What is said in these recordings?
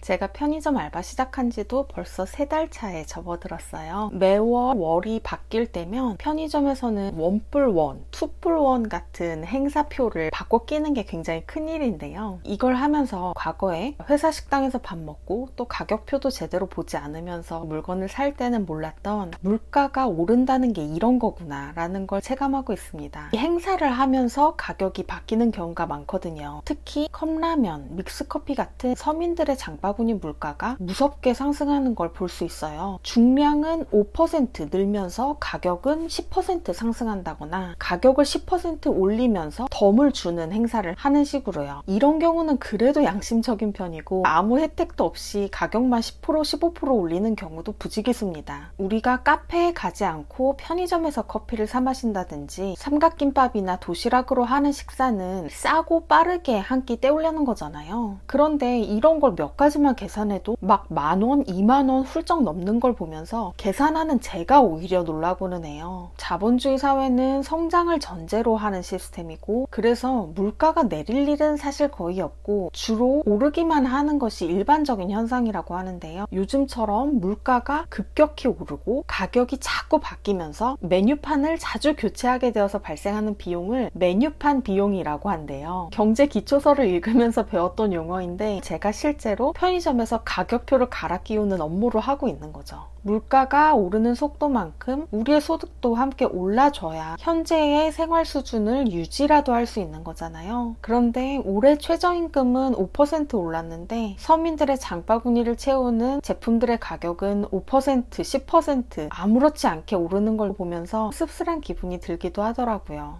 제가 편의점 알바 시작한 지도 벌써 3달 차에 접어들었어요. 매월 월이 바뀔 때면 편의점에서는 원뿔원, 투뿔원 같은 행사표를 바꿔 끼는 게 굉장히 큰일인데요. 이걸 하면서 과거에 회사 식당에서 밥 먹고 또 가격표도 제대로 보지 않으면서 물건을 살 때는 몰랐던 물가가 오른다는 게 이런 거구나 라는 걸 체감하고 있습니다. 이 행사를 하면서 가격이 바뀌는 경우가 많거든요. 특히 컵라면, 믹스커피 같은 서민들의 장바구니 물가가 무섭게 상승하는 걸 볼 수 있어요. 중량은 5% 늘면서 가격은 10% 상승한다거나 가격을 10% 올리면서 덤을 주는 행사를 하는 식으로요. 이런 경우는 그래도 양심적인 편이고 아무 혜택도 없이 가격만 10%, 15% 올리는 경우도 부지기수입니다. 우리가 카페에 가지 않고 편의점에서 커피를 사 마신다든지 삼각김밥이나 도시락으로 하는 식사는 싸고 빠르게 한 끼 때우려는 거잖아요. 그런데 이런 걸 몇 가지만 계산해도 막 10,000원, 20,000원 훌쩍 넘는 걸 보면서 계산하는 제가 오히려 놀라고는 해요. 자본주의 사회는 성장을 전제로 하는 시스템이고 그래서 물가가 내릴 일은 사실 거의 없고 주로 오르기만 하는 것이 일반적인 현상이라고 하는데요. 요즘처럼 물가가 급격히 오르고 가격이 자꾸 바뀌면서 메뉴판을 자주 교체하게 되어서 발생하는 비용을 메뉴판 비용이라고 한대요. 경제 기초서를 읽으면서 배웠던 용어인데 제가 실제로 편의점에서 가격표를 갈아 끼우는 업무를 하고 있는 거죠. 물가가 오르는 속도만큼 우리의 소득도 함께 올라줘야 현재의 생활 수준을 유지라도 할 수 있는 거잖아요. 그런데 올해 최저임금은 5% 올랐는데 서민들의 장바구니를 채우는 제품들의 가격은 5%, 10% 아무렇지 않게 오르는 걸 보면서 씁쓸한 기분이 들기도 하더라고요.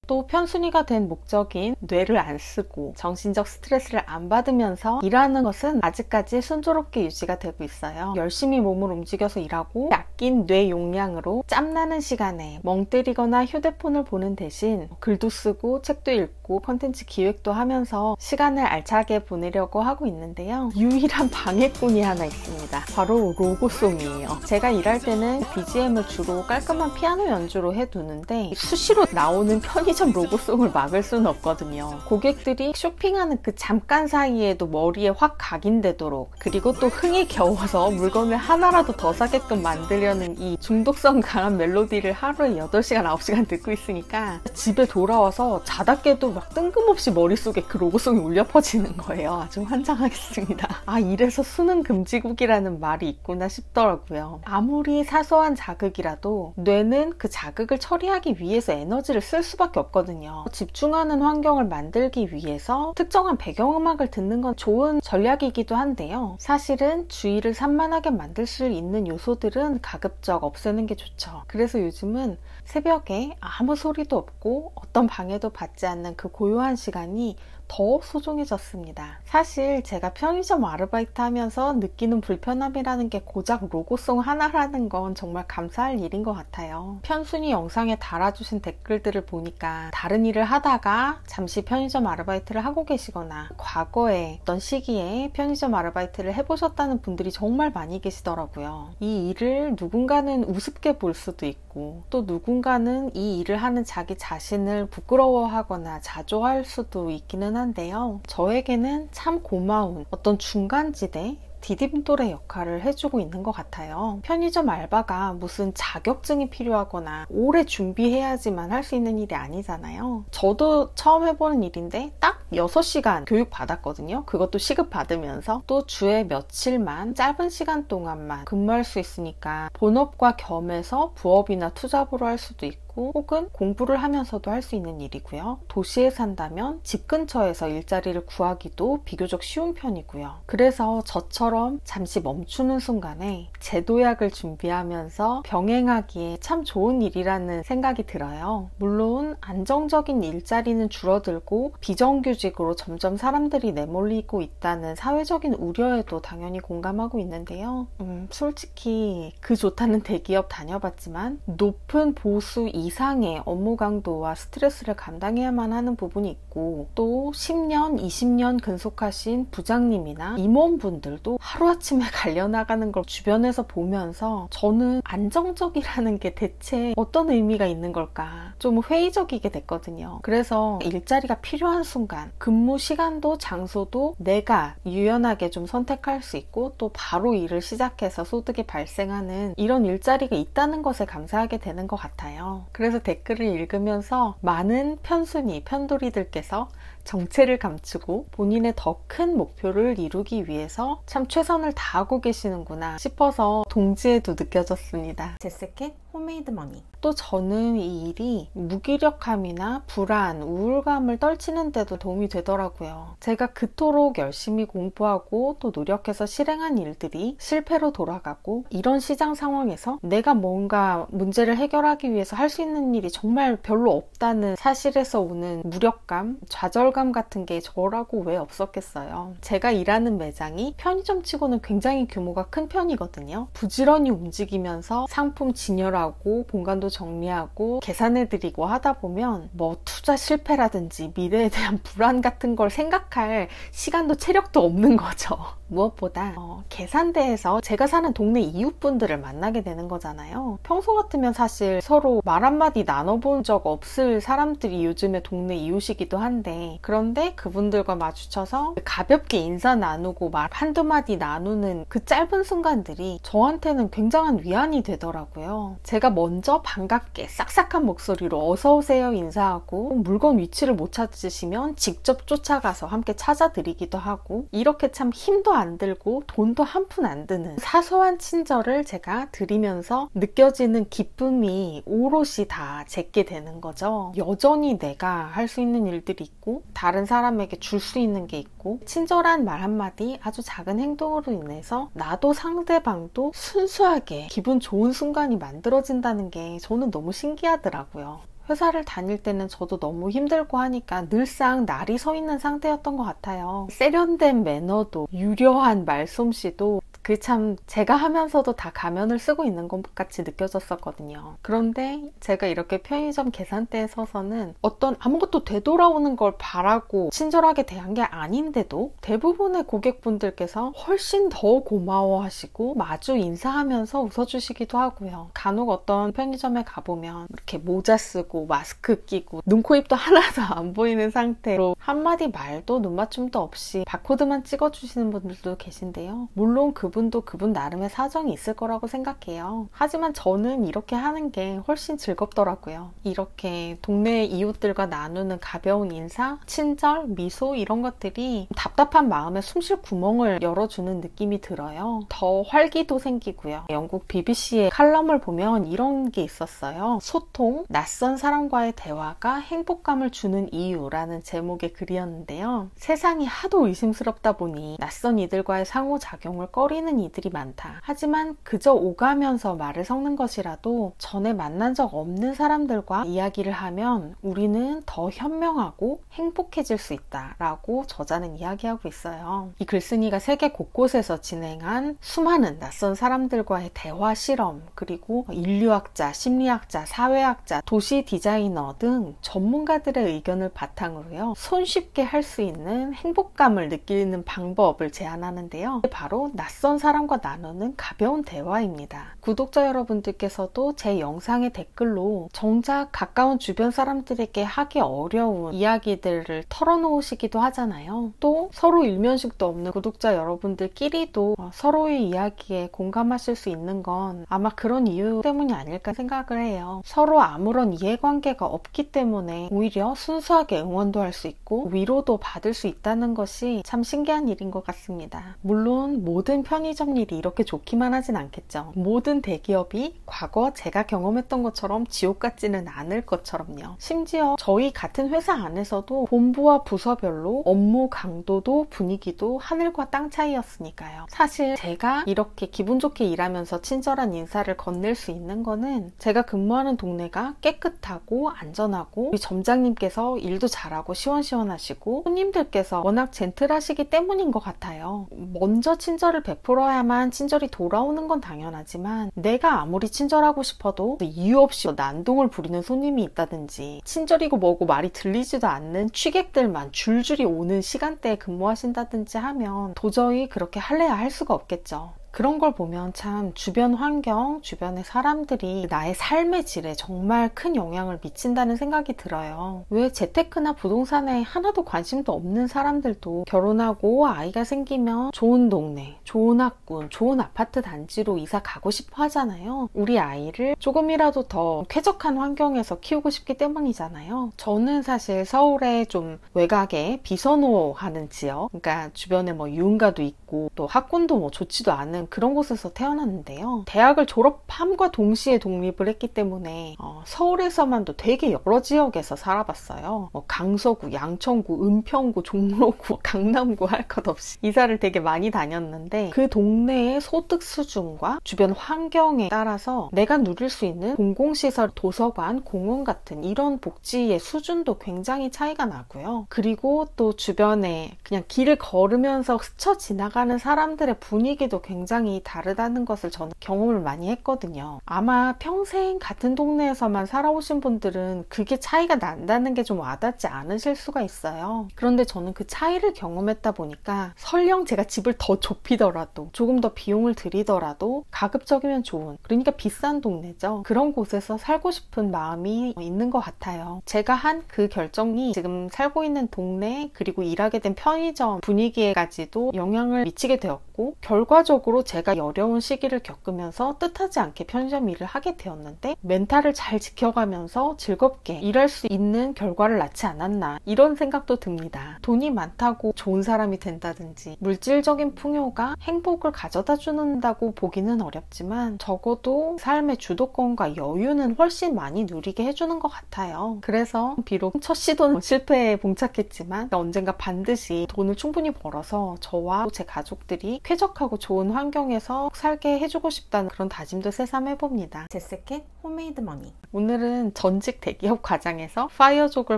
또 편순위가 된 목적인 뇌를 안 쓰고 정신적 스트레스를 안 받으면서 일하는 것은 아직까지 순조롭게 유지가 되고 있어요. 열심히 몸을 움직여서 일하고 아낀 뇌 용량으로 짬나는 시간에 멍 때리거나 휴대폰을 보는 대신 글도 쓰고 책도 읽고 컨텐츠 기획도 하면서 시간을 알차게 보내려고 하고 있는데요. 유일한 방해꾼이 하나 있습니다. 바로 로고송이에요. 제가 일할 때는 BGM을 주로 깔끔한 피아노 연주로 해두는데 수시로 나오는 편의점 로고송을 막을 수는 없거든요. 고객들이 쇼핑하는 그 잠깐 사이에도 머리에 확 각인되도록 그리고 또 흥에 겨워서 물건을 하나라도 더 사게끔 만들려는 이 중독성 강한 멜로디를 하루에 8시간, 9시간 듣고 있으니까 집에 돌아와서 자다 깨도 막 뜬금없이 머릿속에 그 로고송이 울려 퍼지는 거예요. 아주 환장하겠습니다. 아, 이래서 수능 금지곡이라는 말이 있구나 싶더라고요. 아무리 사소한 자극이라도 뇌는 그 자극을 처리하기 위해서 에너지를 쓸 수밖에 없거든요. 집중하는 환경을 만들기 위해서 특정한 배경음악을 듣는 건 좋은 전략이기도 한데요. 사실은 주의를 산만하게 만들 수 있는 요소들은 가급적 없애는 게 좋죠. 그래서 요즘은 새벽에 아무 소리도 없고 어떤 방해도 받지 않는 그 고요한 시간이 더 소중해졌습니다. 사실 제가 편의점 아르바이트 하면서 느끼는 불편함이라는 게 고작 로고송 하나라는 건 정말 감사할 일인 것 같아요. 편순위 영상에 달아주신 댓글들을 보니까 다른 일을 하다가 잠시 편의점 아르바이트를 하고 계시거나 과거에 어떤 시기에 편의점 아르바이트를 해보셨다는 분들이 정말 많이 계시더라고요. 이 일을 누군가는 우습게 볼 수도 있고 또 누군가는 이 일을 하는 자기 자신을 부끄러워하거나 자조할 수도 있기는 한데요. 저에게는 참 고마운 어떤 중간지대 디딤돌의 역할을 해주고 있는 것 같아요. 편의점 알바가 무슨 자격증이 필요하거나 오래 준비해야지만 할 수 있는 일이 아니잖아요. 저도 처음 해보는 일인데 딱 6시간 교육 받았거든요. 그것도 시급 받으면서 또 주에 며칠만 짧은 시간 동안만 근무할 수 있으니까 본업과 겸해서 부업이나 투잡으로 할 수도 있고 혹은 공부를 하면서도 할 수 있는 일이고요. 도시에 산다면 집 근처에서 일자리를 구하기도 비교적 쉬운 편이고요. 그래서 저처럼 잠시 멈추는 순간에 제도약을 준비하면서 병행하기에 참 좋은 일이라는 생각이 들어요. 물론 안정적인 일자리는 줄어들고 비정규직으로 점점 사람들이 내몰리고 있다는 사회적인 우려에도 당연히 공감하고 있는데요. 솔직히 그 좋다는 대기업 다녀봤지만 높은 보수 이상의 업무 강도와 스트레스를 감당해야만 하는 부분이 있고, 또 10년, 20년 근속하신 부장님이나 임원분들도 하루아침에 갈려나가는 걸 주변에서 보면서 저는 안정적이라는 게 대체 어떤 의미가 있는 걸까 좀 회의적이게 됐거든요. 그래서 일자리가 필요한 순간 근무 시간도 장소도 내가 유연하게 좀 선택할 수 있고, 또 바로 일을 시작해서 소득이 발생하는 이런 일자리가 있다는 것에 감사하게 되는 것 같아요. 그래서 댓글을 읽으면서 많은 편순이, 편돌이들께서 정체를 감추고 본인의 더 큰 목표를 이루기 위해서 참 최선을 다하고 계시는구나 싶어서 동지에도 느껴졌습니다. 제스켓 홈메이드 머니. 또 저는 이 일이 무기력함이나 불안, 우울감을 떨치는 데도 도움이 되더라고요. 제가 그토록 열심히 공부하고 또 노력해서 실행한 일들이 실패로 돌아가고, 이런 시장 상황에서 내가 뭔가 문제를 해결하기 위해서 할 수 있는 일이 정말 별로 없다는 사실에서 오는 무력감, 좌절감 같은 게 저라고 왜 없었겠어요. 제가 일하는 매장이 편의점 치고는 굉장히 규모가 큰 편이거든요. 부지런히 움직이면서 상품 진열하고 공간도 정리하고 계산해드리고 하다 보면 뭐 투자 실패라든지 미래에 대한 불안 같은 걸 생각할 시간도 체력도 없는 거죠. 무엇보다 계산대에서 제가 사는 동네 이웃분들을 만나게 되는 거잖아요. 평소 같으면 사실 서로 말 한마디 나눠본 적 없을 사람들이 요즘에 동네 이웃이기도 한데, 그런데 그분들과 마주쳐서 가볍게 인사 나누고 말 한두 마디 나누는 그 짧은 순간들이 저한테는 굉장한 위안이 되더라고요. 제가 먼저 반갑게 싹싹한 목소리로 어서오세요 인사하고, 물건 위치를 못 찾으시면 직접 쫓아가서 함께 찾아드리기도 하고, 이렇게 참 힘도 안 들고 돈도 한 푼 안 드는 사소한 친절을 제가 드리면서 느껴지는 기쁨이 오롯이 다 제게 되는 거죠. 여전히 내가 할 수 있는 일들이 있고, 다른 사람에게 줄 수 있는 게 있고, 친절한 말 한마디, 아주 작은 행동으로 인해서 나도 상대방도 순수하게 기분 좋은 순간이 만들어진다는 게 저는 너무 신기하더라고요. 회사를 다닐 때는 저도 너무 힘들고 하니까 늘상 날이 서 있는 상태였던 것 같아요. 세련된 매너도, 유려한 말솜씨도 그 참 제가 하면서도 다 가면을 쓰고 있는 것 같이 느껴졌었거든요. 그런데 제가 이렇게 편의점 계산대에 서서는 어떤 아무것도 되돌아오는 걸 바라고 친절하게 대한 게 아닌데도 대부분의 고객분들께서 훨씬 더 고마워하시고 마주 인사하면서 웃어주시기도 하고요. 간혹 어떤 편의점에 가보면 이렇게 모자 쓰고 마스크 끼고 눈, 코, 입도 하나도 안 보이는 상태로 한마디 말도 눈맞춤도 없이 바코드만 찍어주시는 분들도 계신데요. 물론 그분도 그분 나름의 사정이 있을 거라고 생각해요. 하지만 저는 이렇게 하는 게 훨씬 즐겁더라고요. 이렇게 동네 이웃들과 나누는 가벼운 인사, 친절, 미소 이런 것들이 답답한 마음에 숨쉴 구멍을 열어주는 느낌이 들어요. 더 활기도 생기고요. 영국 BBC의 칼럼을 보면 이런 게 있었어요. 소통, 낯선 사람과의 대화가 행복감을 주는 이유라는 제목의 글이었는데요. 세상이 하도 의심스럽다 보니 낯선 이들과의 상호작용을 꺼리는 이들이 많다. 하지만 그저 오가면서 말을 섞는 것이라도 전에 만난 적 없는 사람들과 이야기를 하면 우리는 더 현명하고 행복해질 수 있다라고 저자는 이야기하고 있어요. 이 글쓴이가 세계 곳곳에서 진행한 수많은 낯선 사람들과의 대화 실험, 그리고 인류학자, 심리학자, 사회학자, 도시 디자이너 등 전문가들의 의견을 바탕으로요, 손쉽게 할 수 있는 행복감을 느끼는 방법을 제안하는데요. 바로 낯선 사람과 나누는 가벼운 대화입니다. 구독자 여러분들께서도 제 영상의 댓글로 정작 가까운 주변 사람들에게 하기 어려운 이야기들을 털어놓으시기도 하잖아요. 또 서로 일면식도 없는 구독자 여러분들끼리도 서로의 이야기에 공감하실 수 있는 건 아마 그런 이유 때문이 아닐까 생각을 해요. 서로 아무런 이해관계가 없기 때문에 오히려 순수하게 응원도 할 수 있고 위로도 받을 수 있다는 것이 참 신기한 일인 것 같습니다. 물론 모든 편의점 일이 이렇게 좋기만 하진 않겠죠. 모든 대기업이 과거 제가 경험했던 것처럼 지옥 같지는 않을 것처럼요. 심지어 저희 같은 회사 안에서도 본부와 부서별로 업무 강도도 분위기도 하늘과 땅 차이였으니까요. 사실 제가 이렇게 기분 좋게 일하면서 친절한 인사를 건넬 수 있는 거는 제가 근무하는 동네가 깨끗하고 안전하고 우리 점장님께서 일도 잘하고 시원시원하시고 손님들께서 워낙 젠틀하시기 때문인 것 같아요. 먼저 친절을 베풀어 베풀어야만 친절이 돌아오는 건 당연하지만 내가 아무리 친절하고 싶어도 이유 없이 난동을 부리는 손님이 있다든지 친절이고 뭐고 말이 들리지도 않는 취객들만 줄줄이 오는 시간대에 근무하신다든지 하면 도저히 그렇게 할래야 할 수가 없겠죠. 그런 걸 보면 참 주변 환경, 주변의 사람들이 나의 삶의 질에 정말 큰 영향을 미친다는 생각이 들어요. 왜 재테크나 부동산에 하나도 관심도 없는 사람들도 결혼하고 아이가 생기면 좋은 동네, 좋은 학군, 좋은 아파트 단지로 이사 가고 싶어 하잖아요. 우리 아이를 조금이라도 더 쾌적한 환경에서 키우고 싶기 때문이잖아요. 저는 사실 서울에 좀 외곽에 비선호하는 지역, 그러니까 주변에 뭐 유흥가도 있고 또 학군도 뭐 좋지도 않은 그런 곳에서 태어났는데요. 대학을 졸업함과 동시에 독립을 했기 때문에 서울에서만도 되게 여러 지역에서 살아봤어요. 강서구, 양천구, 은평구, 종로구, 강남구 할 것 없이 이사를 되게 많이 다녔는데 그 동네의 소득 수준과 주변 환경에 따라서 내가 누릴 수 있는 공공시설, 도서관, 공원 같은 이런 복지의 수준도 굉장히 차이가 나고요. 그리고 또 주변에 그냥 길을 걸으면서 스쳐 지나가는 사람들의 분위기도 굉장히 다르다는 것을 저는 경험을 많이 했거든요. 아마 평생 같은 동네에서만 살아오신 분들은 그게 차이가 난다는 게 좀 와닿지 않으실 수가 있어요. 그런데 저는 그 차이를 경험했다 보니까 설령 제가 집을 더 좁히더라도 조금 더 비용을 들이더라도 가급적이면 좋은, 그러니까 비싼 동네죠. 그런 곳에서 살고 싶은 마음이 있는 것 같아요. 제가 한 그 결정이 지금 살고 있는 동네 그리고 일하게 된 편의점 분위기에까지도 영향을 미치게 되었고 결과적으로 제가 어려운 시기를 겪으면서 뜻하지 않게 편의점 일을 하게 되었는데 멘탈을 잘 지켜가면서 즐겁게 일할 수 있는 결과를 낳지 않았나 이런 생각도 듭니다. 돈이 많다고 좋은 사람이 된다든지 물질적인 풍요가 행복을 가져다 준다고 보기는 어렵지만 적어도 삶의 주도권과 여유는 훨씬 많이 누리게 해주는 것 같아요. 그래서 비록 첫 시도는 실패에 봉착했지만 언젠가 반드시 돈을 충분히 벌어서 저와 제 가족들이 쾌적하고 좋은 환경에서 살게 해주고 싶다는 그런 다짐도 새삼 해봅니다. 제스캣 홈메이드 머니. 오늘은 전직 대기업 과장에서 파이어족을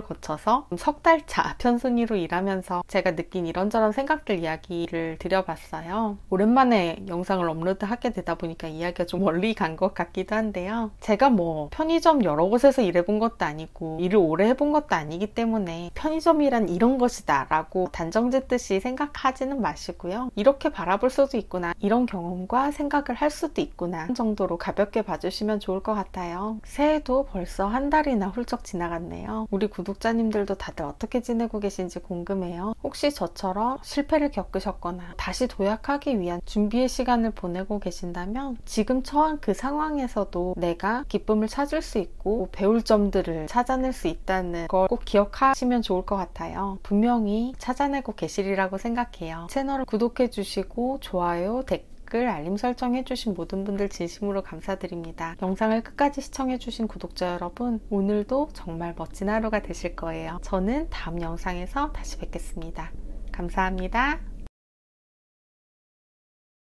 거쳐서 석 달차 편순위로 일하면서 제가 느낀 이런저런 생각들 이야기를 드려봤어요. 오랜만에 영상을 업로드하게 되다 보니까 이야기가 좀 멀리 간 것 같기도 한데요. 제가 뭐 편의점 여러 곳에서 일해본 것도 아니고 일을 오래 해본 것도 아니기 때문에 편의점이란 이런 것이다 라고 단정짓듯이 생각하지는 마시고요. 이렇게 바라볼 수도 있구나, 이런 경험과 생각을 할 수도 있구나 정도로 가볍게 봐주시면 좋을 것 같아요. 새해도 벌써 한 달이나 훌쩍 지나갔네요. 우리 구독자님들도 다들 어떻게 지내고 계신지 궁금해요. 혹시 저처럼 실패를 겪으셨거나 다시 도약하기 위한 준비의 시간을 보내고 계신다면 지금 처한 그 상황에서도 내가 기쁨을 찾을 수 있고 배울 점들을 찾아낼 수 있다는 걸 꼭 기억하시면 좋을 것 같아요. 분명히 찾아내고 계시리라고 생각해요. 채널을 구독해 주시고 좋아요, 댓글, 알림 설정해주신 모든 분들 진심으로 감사드립니다. 영상을 끝까지 시청해주신 구독자 여러분, 오늘도 정말 멋진 하루가 되실 거예요. 저는 다음 영상에서 다시 뵙겠습니다. 감사합니다.